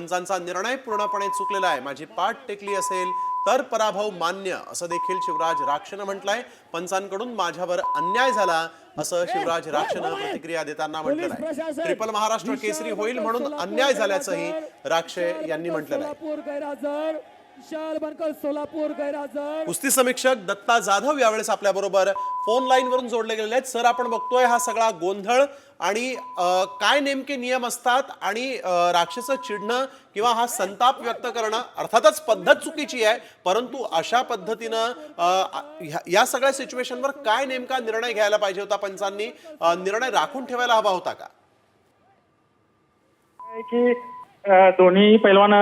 पंचांचा निर्णय पूर्णपणे चुकलेला आहे, माझी पाठ टेकली असेल तर पराभव मान्य, असं देखील शिवराज राक्षनं म्हटलंय. पंचांकडून माझ्यावर अन्याय झाला असं शिवराज राक्षनं प्रतिक्रिया देताना म्हटलं आहे. ट्रिपल महाराष्ट्र केसरी होईल म्हणून अन्याय झाल्याचंही राक्षे यांनी म्हटलं आहे. कुस्ती समीक्षक दत्ता जाधव यावेळेस आपल्या बरोबर फोन लाईन वरून जोडले गेलेले आहेत. सर, आपण बघतोय हा सगळा गोंधळ आणि काय नेमके नियम असतात आणि राक्षस चिडणं किंवा हा संताप व्यक्त करणं, अर्थातच पद्धत चुकीची आहे, परंतु अशा पद्धतीनं या सगळ्या सिच्युएशनवर काय नेमका निर्णय घ्यायला पाहिजे होता? पंचांनी निर्णय राखून ठेवायला हवा होता का? की दोन्ही पैलवान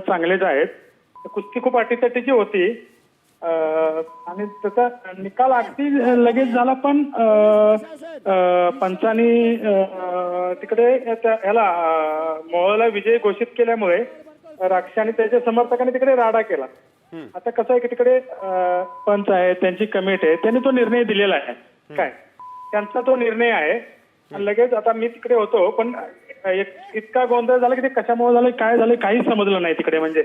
चांगलेच आहेत. कुस्ती खूप अटीतटीची होती आणि त्याचा निकाल अगदी लगेच झाला, पण पंचांनी तिकडे ह्याला मोहला विजय घोषित केल्यामुळे राक्षस आणि त्याच्या समर्थकांनी तिकडे राडा केला. आता कसं आहे की तिकडे पंच आहे, त्यांची कमिटी आहे, त्यांनी तो निर्णय दिलेला आहे. काय त्यांचा तो निर्णय आहे. लगेच आता मी तिकडे होतो, पण इतका गोंधळ झाला की ते कशामुळे झालं, काय झालं, काहीच समजलं नाही तिकडे. म्हणजे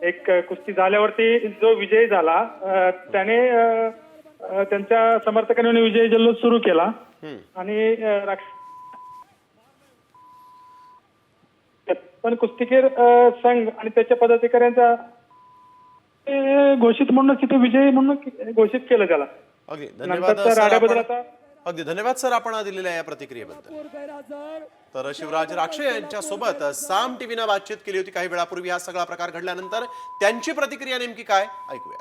एक कुस्ती झाल्यावरती जो विजय झाला त्याने त्यांच्या समर्थकांनी विजय जल्लोष सुरू केला आणि पण कुस्तीगीर संघ आणि त्याच्या पदाधिकाऱ्यांचा घोषित म्हणून तिथे विजय म्हणून घोषित केलं त्याला. अगदी धन्यवाद. अगदी धन्यवाद सर, आपण दिलेल्या या प्रतिक्रियेबद्दल. तर शिवराज राक्षे यांच्या सोबत साम टीव्हीनं बातचीत केली होती काही वेळापूर्वी. हा सगळा प्रकार घडल्यानंतर त्यांची प्रतिक्रिया नेमकी काय ऐकूया.